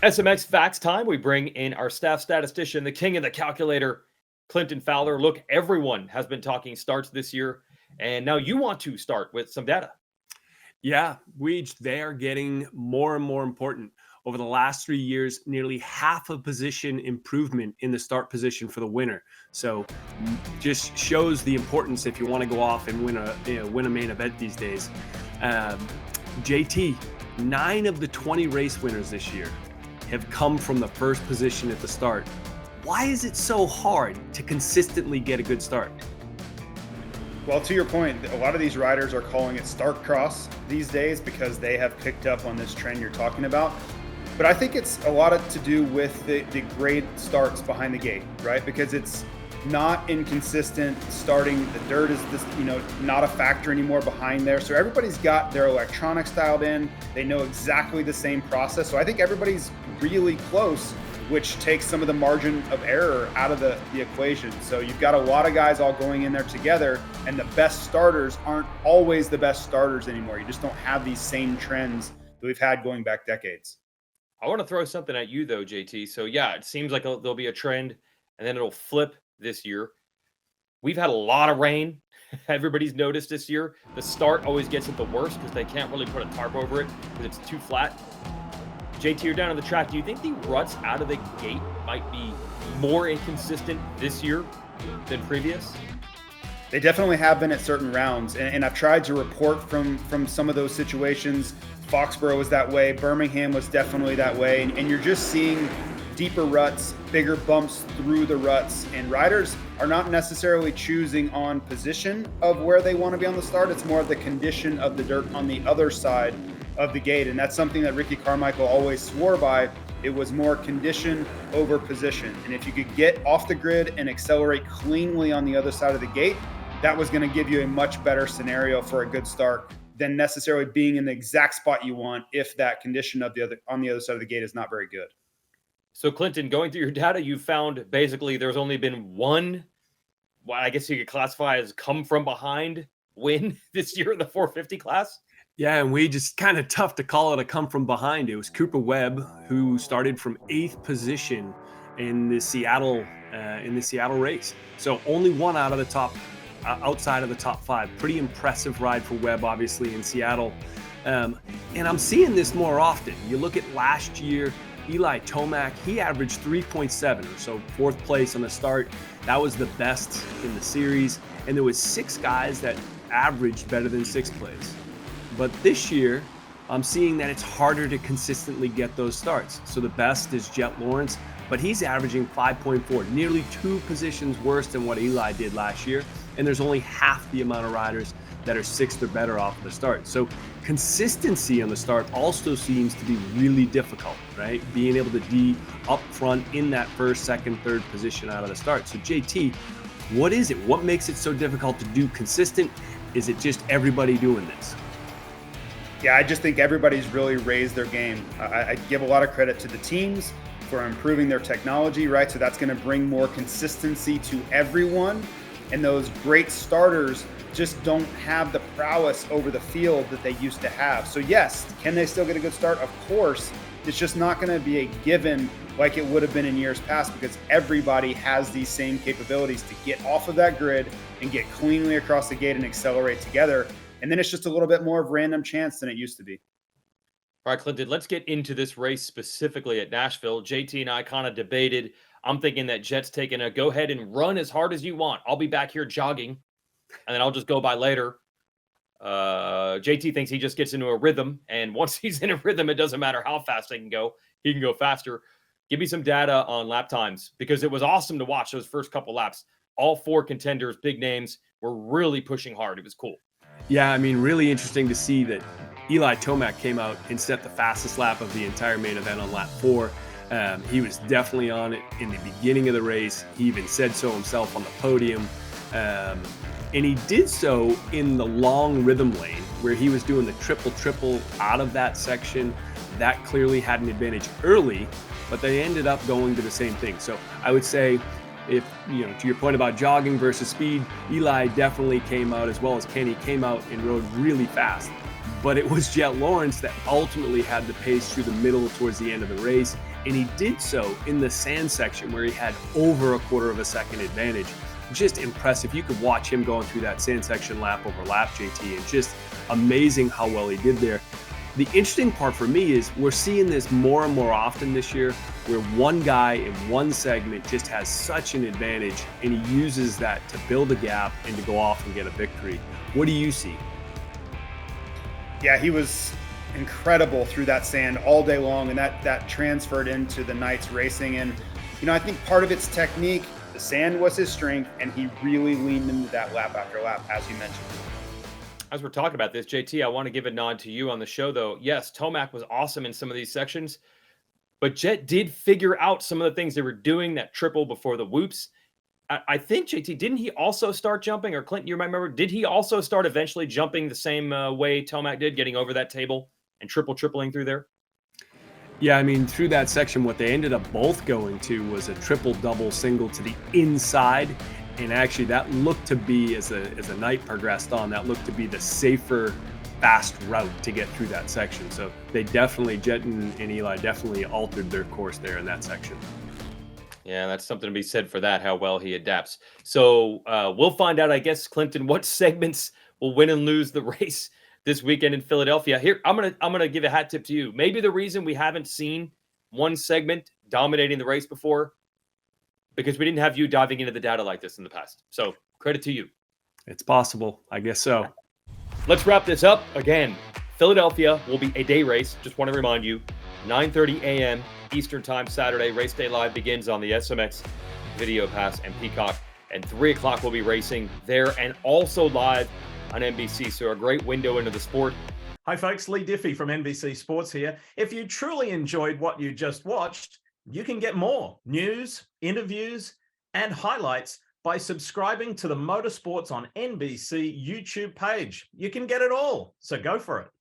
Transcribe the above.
SMX Facts time. We bring in our staff statistician, the king of the calculator, Clinton Fowler. Look, everyone has been talking starts this year, and now you want to start with some data. Yeah, they are getting more and more important. Over the last 3 years, nearly half a position improvement in the start position for the winner. So just shows the importance if you want to go off and win a main event these days. JT, 9 of the 20 race winners this year have come from the first position at the start. Why is it so hard to consistently get a good start? Well, to your point, a lot of these riders are calling it start cross these days because they have picked up on this trend you're talking about. But I think it's a lot to do with the great starts behind the gate, right? Because it's not inconsistent starting. The dirt is not a factor anymore behind there. So everybody's got their electronics dialed in. They know exactly the same process. So I think everybody's really close, which takes some of the margin of error out of the equation. So you've got a lot of guys all going in there together, and the best starters aren't always the best starters anymore. You just don't have these same trends that we've had going back decades. I want to throw something at you, though, JT. So, yeah, it seems like there'll be a trend, and then it'll flip this year. We've had a lot of rain. Everybody's noticed this year. The start always gets it the worst because they can't really put a tarp over it because it's too flat. JT, you're down on the track. Do you think the ruts out of the gate might be more inconsistent this year than previous? They definitely have been at certain rounds, and I've tried to report from some of those situations. Foxborough was that way. Birmingham was definitely that way. And you're just seeing deeper ruts, bigger bumps through the ruts. And riders are not necessarily choosing on position of where they want to be on the start. It's more of the condition of the dirt on the other side of the gate. And that's something that Ricky Carmichael always swore by. It was more condition over position. And if you could get off the grid and accelerate cleanly on the other side of the gate, that was going to give you a much better scenario for a good start than necessarily being in the exact spot you want if that condition on the other side of the gate is not very good. So, Clinton, going through your data, you found basically there's only been one, well, I guess you could classify as come from behind win this year in the 450 class. Yeah, and we just kind of tough to call it a come from behind. It was Cooper Webb who started from 8th position in the Seattle race. So only one out of the top. Outside of the top 5. Pretty impressive ride for Webb, obviously, in Seattle. And I'm seeing this more often. You look at last year, Eli Tomac, he averaged 3.7, so 4th place on the start. That was the best in the series. And there was 6 guys that averaged better than 6th place. But this year, I'm seeing that it's harder to consistently get those starts. So the best is Jett Lawrence, but he's averaging 5.4, nearly 2 positions worse than what Eli did last year. And there's only half the amount of riders that are 6th or better off the start. So consistency on the start also seems to be really difficult, right? Being able to be up front in that 1st, 2nd, 3rd position out of the start. So JT, what is it? What makes it so difficult to do consistent? Is it just everybody doing this? Yeah, I just think everybody's really raised their game. I give a lot of credit to the teams for improving their technology, right? So that's going to bring more consistency to everyone. And those great starters just don't have the prowess over the field that they used to have. So yes, can they still get a good start? Of course. It's just not going to be a given like it would have been in years past because everybody has these same capabilities to get off of that grid and get cleanly across the gate and accelerate together. And then it's just a little bit more of random chance than it used to be. All right, Clinton, let's get into this race specifically at Nashville. JT and I kind of debated. I'm thinking that Jett's taking a go ahead and run as hard as you want. I'll be back here jogging, and then I'll just go by later. JT thinks he just gets into a rhythm, and once he's in a rhythm, it doesn't matter how fast he can go faster. Give me some data on lap times because it was awesome to watch those first couple laps. All 4 contenders, big names, were really pushing hard. It was cool. Yeah, I mean, really interesting to see that Eli Tomac came out and set the fastest lap of the entire main event on lap 4. He was definitely on it in the beginning of the race. He even said so himself on the podium. And he did so in the long rhythm lane where he was doing the triple out of that section. That clearly had an advantage early, but they ended up going to the same thing. So I would say if, to your point about jogging versus speed, Eli definitely came out, as well as Kenny, came out and rode really fast. but it was Jett Lawrence that ultimately had the pace through the middle towards the end of the race. And he did so in the sand section where he had over a quarter of a second advantage. Just impressive. You could watch him going through that sand section lap over lap, JT, and just amazing how well he did there. The interesting part for me is we're seeing this more and more often this year where one guy in one segment just has such an advantage and he uses that to build a gap and to go off and get a victory. What do you see? Yeah, he was incredible through that sand all day long, and that transferred into the night's racing. And I think part of it's technique. The sand was his strength, and he really leaned into that lap after lap, as you mentioned. As we're talking about this, JT, I want to give a nod to you on the show, though. Yes, Tomac was awesome in some of these sections, but Jett did figure out some of the things they were doing, that triple before the whoops. I think, JT, didn't he also start jumping? Or Clinton, you might remember, did he also start eventually jumping the same way Tomac did, getting over that table and tripling through there? Yeah, I mean, through that section, what they ended up both going to was a triple, double, single to the inside. And actually, that looked to be, as the night progressed on, that looked to be the safer, fast route to get through that section. So they definitely, Jett and Eli definitely altered their course there in that section. Yeah, that's something to be said for that, how well he adapts. So we'll find out, I guess, Clinton, what segments will win and lose the race this weekend in Philadelphia. Here, I'm gonna give a hat tip to you. Maybe the reason we haven't seen one segment dominating the race before, because we didn't have you diving into the data like this in the past. So credit to you. It's possible. I guess so. Let's wrap this up. Again, Philadelphia will be a day race. Just want to remind you, 9:30 a.m. Eastern Time Saturday. Race Day Live begins on the SMX Video Pass and Peacock. And 3 o'clock we'll be racing there and also live on NBC. So a great window into the sport. Hi folks, Lee Diffie from NBC Sports here. If you truly enjoyed what you just watched, you can get more news, interviews, and highlights by subscribing to the Motorsports on NBC YouTube page. You can get it all, so go for it.